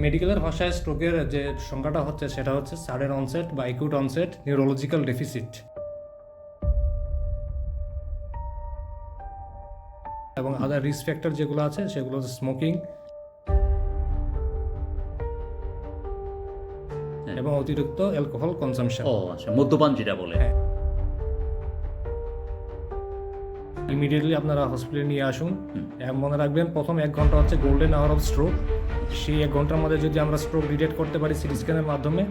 মেডিকেলের ভাষায় স্ট্রোকের যে সংজ্ঞাটা হচ্ছে সেটা হচ্ছে সাডেন অনসেট বা অ্যাকিউট অনসেট নিউরোলজিক্যাল ডেফিসিট এবং আদার রিস্ক ফ্যাক্টর যেগুলো আছে সেগুলো হচ্ছে স্মোকিং এবং অতিরিক্ত অ্যালকোহল কনজাম্পশন। ও আচ্ছা, মদ্যপান যেটা বলে। হ্যাঁ, ইমিডিয়েটলি আপনারা হসপিটালে নিয়ে আসুন। মনে রাখবেন প্রথম 1 ঘন্টা হচ্ছে গোল্ডেন আওয়ার অফ স্ট্রোক। সেই 1 ঘন্টার মধ্যে যদি আমরা স্ট্রোক ডিটেক্ট করতে পারি সিটি স্ক্যানের মাধ্যমে,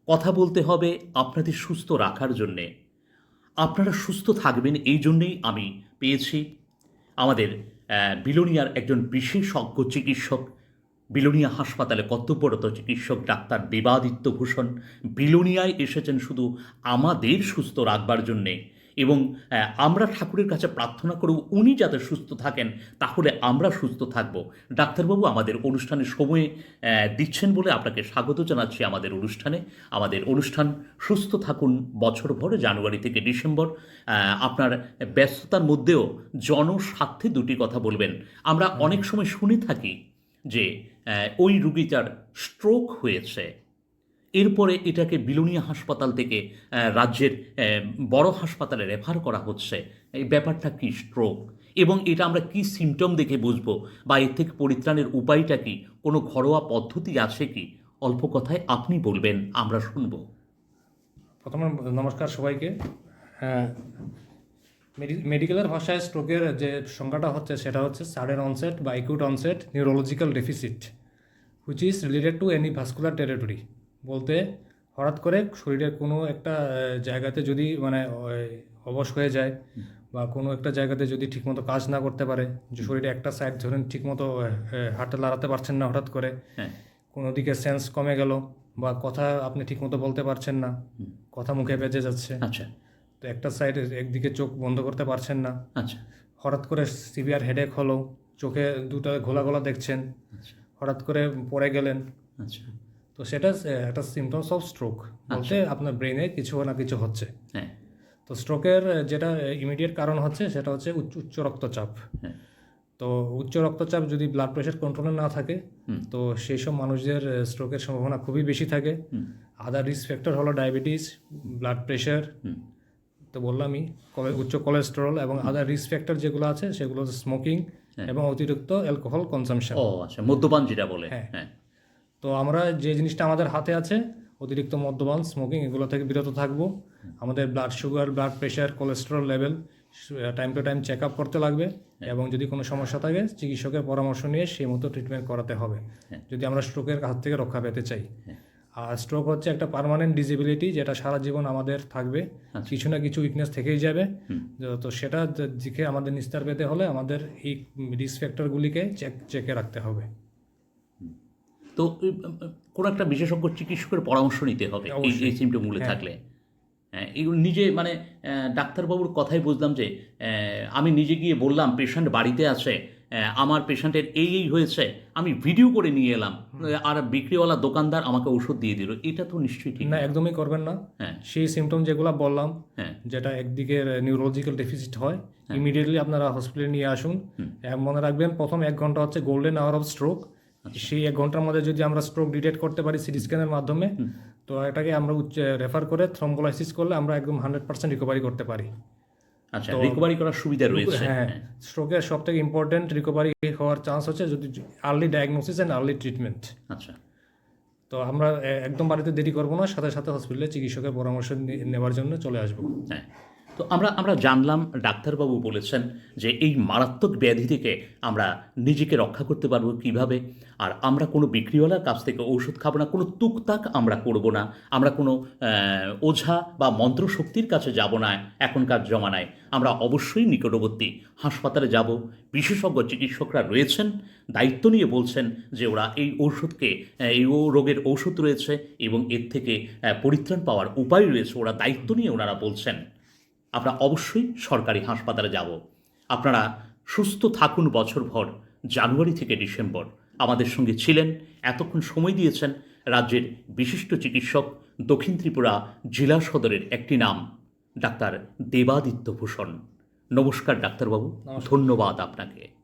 কথা বলতে হবে আপনাদের সুস্থ রাখার জন্যে। আপনারা সুস্থ থাকবেন এই জন্যেই আমি পেয়েছি আমাদের বিলোনিয়ার একজন বিশেষজ্ঞ চিকিৎসক, বিলোনিয়া হাসপাতালে কর্তব্যরত চিকিৎসক ডাক্তার দেবাদিত্য ভূষণ বিলোনিয়ায় এসেছেন শুধু আমাদের সুস্থ রাখবার জন্যে। এবং আমরা ঠাকুরের কাছে প্রার্থনা করব উনি যাতে সুস্থ থাকেন, তাহলে আমরা সুস্থ থাকব। ডাক্তারবাবু আমাদের অনুষ্ঠানের সময়ে দিচ্ছেন বলে আপনাকে স্বাগত জানাচ্ছি আমাদের অনুষ্ঠানে। আমাদের অনুষ্ঠান সুস্থ থাকুন বছরভর, জানুয়ারি থেকে ডিসেম্বর। আপনার ব্যস্ততার মধ্যেও জনস্বার্থে দুটি কথা বলবেন। আমরা অনেক সময় শুনে থাকি যে ওই রুগীটার স্ট্রোক হয়েছে, এরপরে এটাকে বিলোনিয়া হাসপাতাল থেকে রাজ্যের বড় হাসপাতালে রেফার করা হচ্ছে। এই ব্যাপারটা কি স্ট্রোক, এবং এটা আমরা কি সিমটম দেখে বুঝবো, বা এর থেকে পরিত্রাণের উপায়টা কি, কোনো ঘরোয়া পদ্ধতি আছে কি? অল্প কথায় আপনি বলবেন, আমরা শুনবো। প্রথমে নমস্কার সবাইকে। মেডিকেলের ভাষায় স্ট্রোকের যে সংজ্ঞাটা হচ্ছে সেটা হচ্ছে সাডেন অনসেট বা acute onset neurological deficit which is related to any vascular territory. বলতে হঠাৎ করে শরীরের কোনো একটা জায়গাতে যদি অবশ হয়ে যায়, বা কোনো একটা জায়গাতে যদি ঠিকমতো কাজ না করতে পারে, যে শরীরে একটা সাইড ধরেন ঠিকমতো হাঁটতে লাড়াতে পারছেন না, হঠাৎ করে কোনো দিকে সেন্স কমে গেল, বা কথা আপনি ঠিকমতো বলতে পারছেন না, কথা মুখে বেজে যাচ্ছে, আচ্ছা তো একটা সাইড একদিকে চোখ বন্ধ করতে পারছেন না, আচ্ছা হঠাৎ করে সিভিয়ার হেডেক হলো, চোখে দুটো ঘোলা ঘোলা দেখছেন, হঠাৎ করে পড়ে গেলেন, আচ্ছা তো সেটা একটা সিমটমস অফ স্ট্রোক। বলতে আপনার ব্রেনে কিছু না কিছু হচ্ছে। হ্যাঁ তো স্ট্রোকের যেটা ইমিডিয়েট কারণ হচ্ছে সেটা হচ্ছে উচ্চ রক্তচাপ। হ্যাঁ তো উচ্চ রক্তচাপ যদি ব্লাড প্রেশার কন্ট্রোলে না থাকে, তো সেই সব মানুষদের স্ট্রোকের সম্ভাবনা খুবই বেশি থাকে। আদার রিস্ক ফ্যাক্টর হলো ডায়াবেটিস, ব্লাড প্রেশার, তো বললামই উচ্চ কোলেস্টেরল, এবং আদার রিস্ক ফ্যাক্টর যেগুলো আছে সেগুলো হচ্ছে স্মোকিং এবং অতিরিক্ত অ্যালকোহল কনজাম্পশন। ও আচ্ছা, মদ্যপান যেটা বলে। হ্যাঁ। হ্যাঁ তো আমরা যে জিনিসটা আমাদের হাতে আছে, অতিরিক্ত মদ্যপান, স্মোকিং, এগুলো থেকে বিরত থাকবো। আমাদের blood sugar, blood pressure, cholesterol level time to time check up করতে লাগবে, এবং যদি কোনো সমস্যা থাকে চিকিৎসকের পরামর্শ নিয়ে সেই মতো ট্রিটমেন্ট করাতে হবে যদি আমরা স্ট্রোকের হাত থেকে রক্ষা পেতে চাই। আর স্ট্রোক হচ্ছে একটা পার্মানেন্ট ডিসেবিলিটি, যেটা সারা জীবন আমাদের থাকবে, কিছু না কিছু উইকনেস থেকেই যাবে। তো সেটা দিকে আমাদের নিস্তার পেতে হলে আমাদের এই রিস্ক ফ্যাক্টরগুলিকে চেকে রাখতে হবে। তো কোনো একটা বিশেষজ্ঞ চিকিৎসকের পরামর্শ নিতে হবে এই সিমটমগুলো থাকলে। হ্যাঁ, এগুলো নিজে ডাক্তারবাবুর কথাই বুঝলাম যে আমি নিজে গিয়ে বললাম পেশেন্ট বাড়িতে আছে, আমার পেশেন্টের এই হয়েছে, আমি ভিডিও করে নিয়ে এলাম, আর বিক্রিওয়ালা দোকানদার আমাকে ওষুধ দিয়ে দিল, এটা তো নিশ্চয়ই ঠিক না, একদমই করবেন না। সেই সিমটম যেগুলো বললাম, যেটা একদিকে নিউরোলজিক্যাল ডেফিসিট হয়, ইমিডিয়েটলি আপনারা হসপিটালে নিয়ে আসুন। মনে রাখবেন প্রথম 1 ঘন্টা হচ্ছে গোল্ডেন আওয়ার অফ স্ট্রোক। সেই 1 ঘন্টার মধ্যে যদি আমরা স্ট্রোক ডিটেক্ট করতে পারি সিটি স্ক্যানের মাধ্যমে, তো এটাকে আমরা রেফার করে থ্রম্বোলাইসিস করলে আমরা একদম 100% রিকভারি করতে পারি। আচ্ছা, রিকভারি করার সুবিধা রয়েছে। হ্যাঁ, স্ট্রোকের সব থেকে ইম্পর্টেন্ট রিকভারি হওয়ার চান্স হচ্ছে যদি early diagnosis and early treatment. আচ্ছা, তো আমরা একদম বাড়িতে দেরি করবো না, সাথে সাথে হসপিটালে চিকিৎসকের পরামর্শ নেওয়ার জন্য চলে আসবো। হ্যাঁ। তো আমরা জানলাম, ডাক্তারবাবু বলেছেন যে এই মারাত্মক ব্যাধি থেকে আমরা নিজেকে রক্ষা করতে পারবো কিভাবে। আর আমরা কোনো বিক্রিওয়ালার কাছ থেকে ঔষধ খাবো না, কোনো তুকতাক আমরা করব না, আমরা কোনো ওঝা বা মন্ত্রশক্তির কাছে যাব না। এখনকার জমানায় আমরা অবশ্যই নিকটবর্তী হাসপাতালে যাব। বিশেষজ্ঞ চিকিৎসকরা রয়েছেন, দায়িত্ব নিয়ে বলছেন যে ওরা এই ঔষধকে, এই রোগের ঔষধ রয়েছে এবং এর থেকে পরিত্রাণ পাওয়ার উপায় রয়েছে, ওরা দায়িত্ব নিয়ে ওনারা বলছেন। আমরা অবশ্যই সরকারি হাসপাতালে যাব। আপনারা সুস্থ থাকুন বছরভর, জানুয়ারি থেকে ডিসেম্বর। আমাদের সঙ্গে ছিলেন, এতক্ষণ সময় দিয়েছেন। রাজ্যের বিশিষ্ট চিকিৎসক, দক্ষিণ ত্রিপুরা জেলা সদরের একটি নাম, ডাক্তার দেবাদিত্য ভূষণ। নমস্কার ডাক্তারবাবু, ধন্যবাদ আপনাকে।